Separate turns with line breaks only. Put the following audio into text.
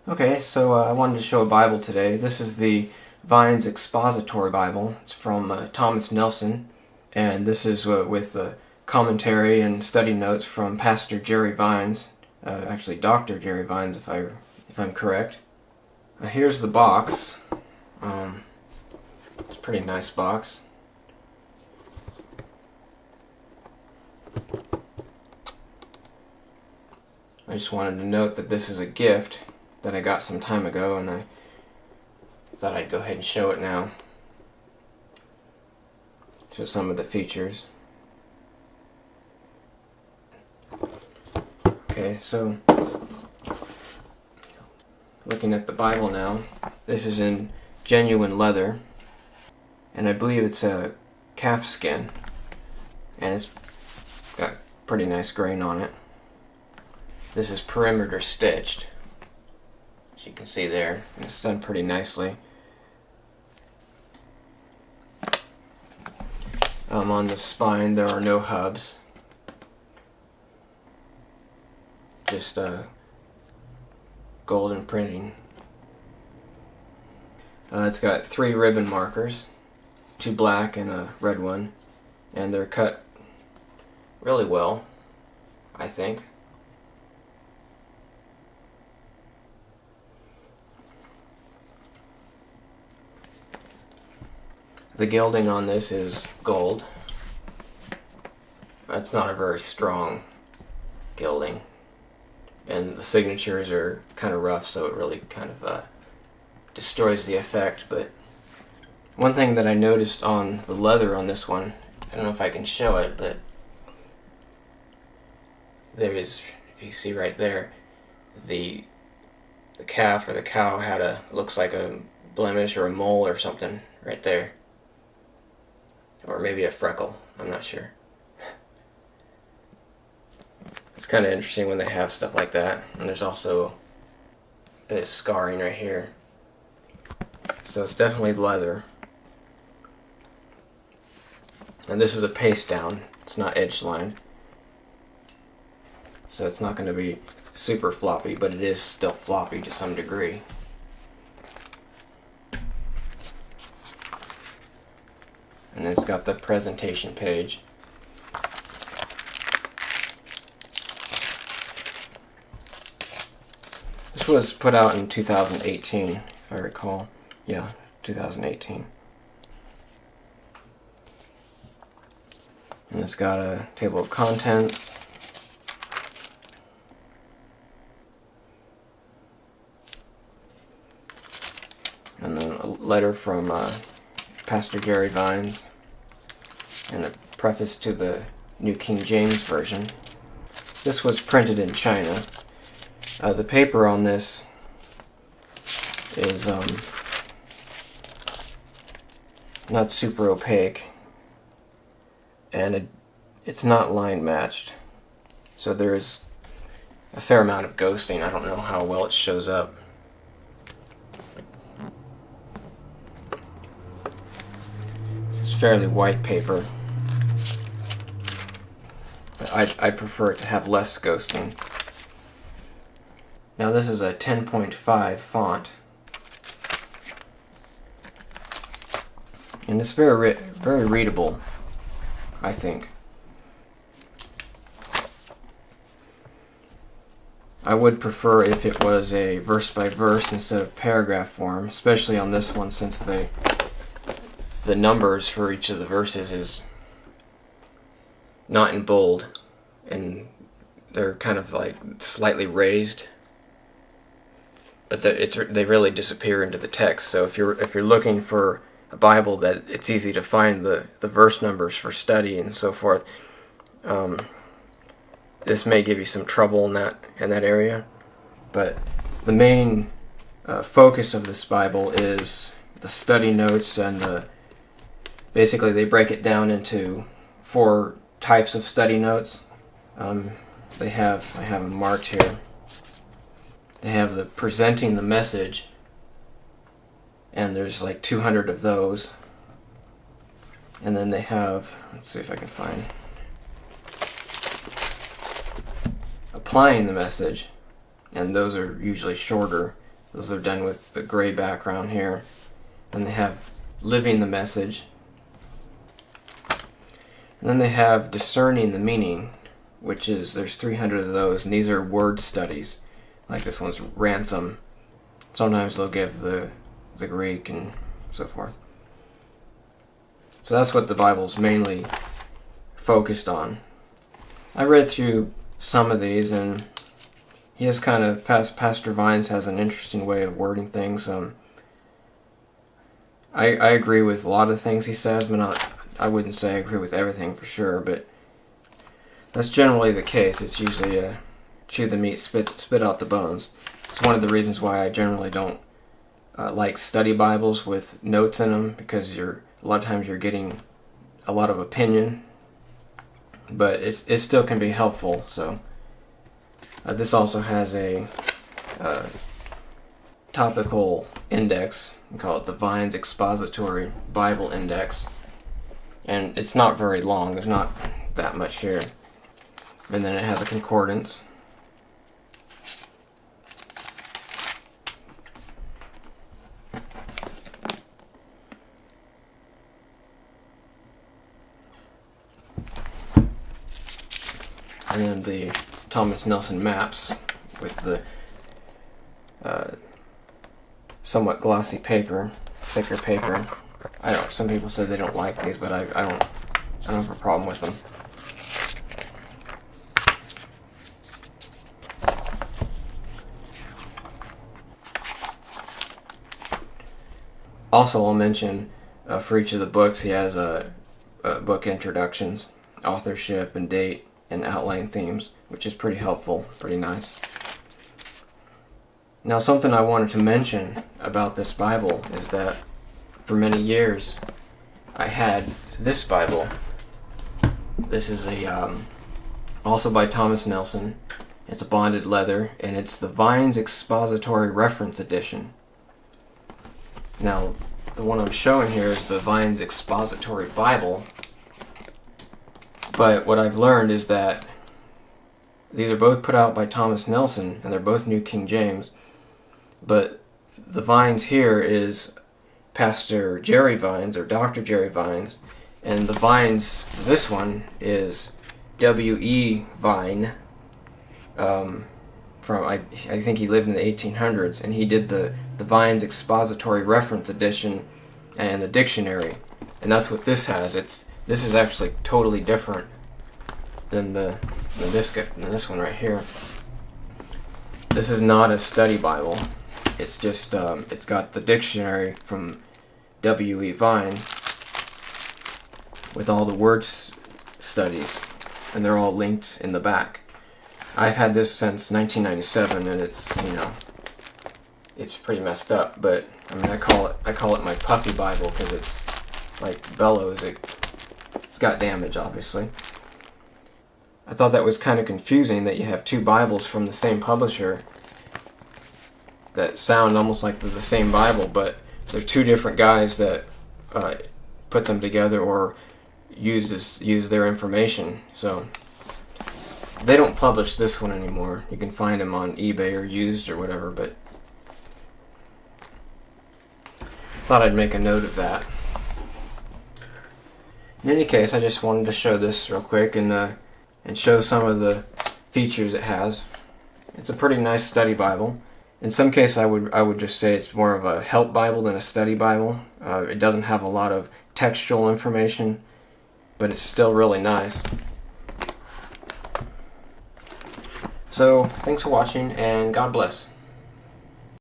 Okay, so I wanted to show a Bible today. This is the Vines Expository Bible. It's from Thomas Nelson, and this is with commentary and study notes from Pastor Jerry Vines, actually Dr. Jerry Vines, if I'm correct. Here's the box. It's a pretty nice box. I just wanted to note that this is a gift that I got some time ago, and I thought I'd go ahead and show it now. Show some of the features. Okay, so looking at the Bible now, this is in genuine leather, and I believe it's a calf skin, and it's got pretty nice grain on it. This is perimeter stitched, as you can see there. It's done pretty nicely. On the spine there are no hubs, just golden printing. It's got 3 ribbon markers, 2 black and a red one, and they're cut really well, I think. The gilding on this is gold. It's not a very strong gilding, and the signatures are kind of rough, so it really kind of destroys the effect. But one thing that I noticed on the leather on this one, I don't know if I can show it, but there is, if you see right there, the calf or the cow had looks like a blemish or a mole or something right there. Or maybe a freckle, I'm not sure. It's kind of interesting when they have stuff like that. And there's also a bit of scarring right here. So it's definitely leather. And this is a paste down, it's not edge lined. So it's not going to be super floppy, but it is still floppy to some degree. And it's got the presentation page. This was put out in 2018, if I recall. Yeah, 2018. And it's got a table of contents. And then a letter from Pastor Jerry Vines, and a preface to the New King James Version. This was printed in China. The paper on this is not super opaque, and it's not line matched, so there is a fair amount of ghosting. I don't know how well it shows up. Fairly white paper, but I prefer it to have less ghosting. Now this is a 10.5 font, and it's very readable, I think. I would prefer if it was a verse by verse instead of paragraph form, especially on this one, since the numbers for each of the verses is not in bold, and they're kind of like slightly raised, but they really disappear into the text. So if you're looking for a Bible that it's easy to find the verse numbers for study and so forth, this may give you some trouble in that area. But the main focus of this Bible is the study notes, and basically they break it down into 4 types of study notes. I have them marked here. They have the presenting the message, and there's like 200 of those. And then they have, let's see if I can find, applying the message, and those are usually shorter, Those are done with the gray background here. And they have Living the Message. And then they have Discerning the Meaning, which is, there's 300 of those, and these are word studies. Like this one's Ransom. Sometimes they'll give the Greek and so forth. So that's what the Bible's mainly focused on. I read through some of these, and he has kind of, Pastor Vines has an interesting way of wording things. I agree with a lot of things he says, but I wouldn't say I agree with everything for sure, but that's generally the case. It's usually chew the meat, spit out the bones. It's one of the reasons why I generally don't like study Bibles with notes in them, because a lot of times you're getting a lot of opinion, but it still can be helpful. So this also has a topical index. We call it the Vines Expository Bible Index, and it's not very long. There's not that much here. And then it has a concordance. And then the Thomas Nelson maps with the somewhat glossy paper, thicker paper. I don't. Some people say they don't like these, but I don't have a problem with them. Also, I'll mention for each of the books, he has book introductions, authorship and date, and outline themes, which is pretty helpful, pretty nice. Now, something I wanted to mention about this Bible is that for many years I had this Bible. This is also by Thomas Nelson. It's a bonded leather, and it's the Vines Expository Reference Edition. Now, the one I'm showing here is the Vines Expository Bible, but what I've learned is that these are both put out by Thomas Nelson, and they're both New King James, but the Vines here is Pastor Jerry Vines, or Dr. Jerry Vines, and the Vines, this one, is W.E. Vine, from, I think he lived in the 1800s, and he did the Vines Expository Reference Edition and the dictionary, and that's what this has. This is actually totally different than this one right here. This is not a study Bible. It's just it's got the dictionary from W.E. Vine with all the words studies, and they're all linked in the back. I've had this since 1997, and it's pretty messed up. But I mean, I call it my puppy Bible because it's like bellows. It's got damage, obviously. I thought that was kind of confusing that you have two Bibles from the same publisher that sound almost like they're the same Bible, but they're two different guys that put them together or use their information. So they don't publish this one anymore. You can find them on eBay or used or whatever, but thought I'd make a note of that. In any case, I just wanted to show this real quick and show some of the features it has. It's a pretty nice study Bible. In some cases, I would just say it's more of a help Bible than a study Bible. It doesn't have a lot of textual information, but it's still really nice. So, thanks for watching, and God bless.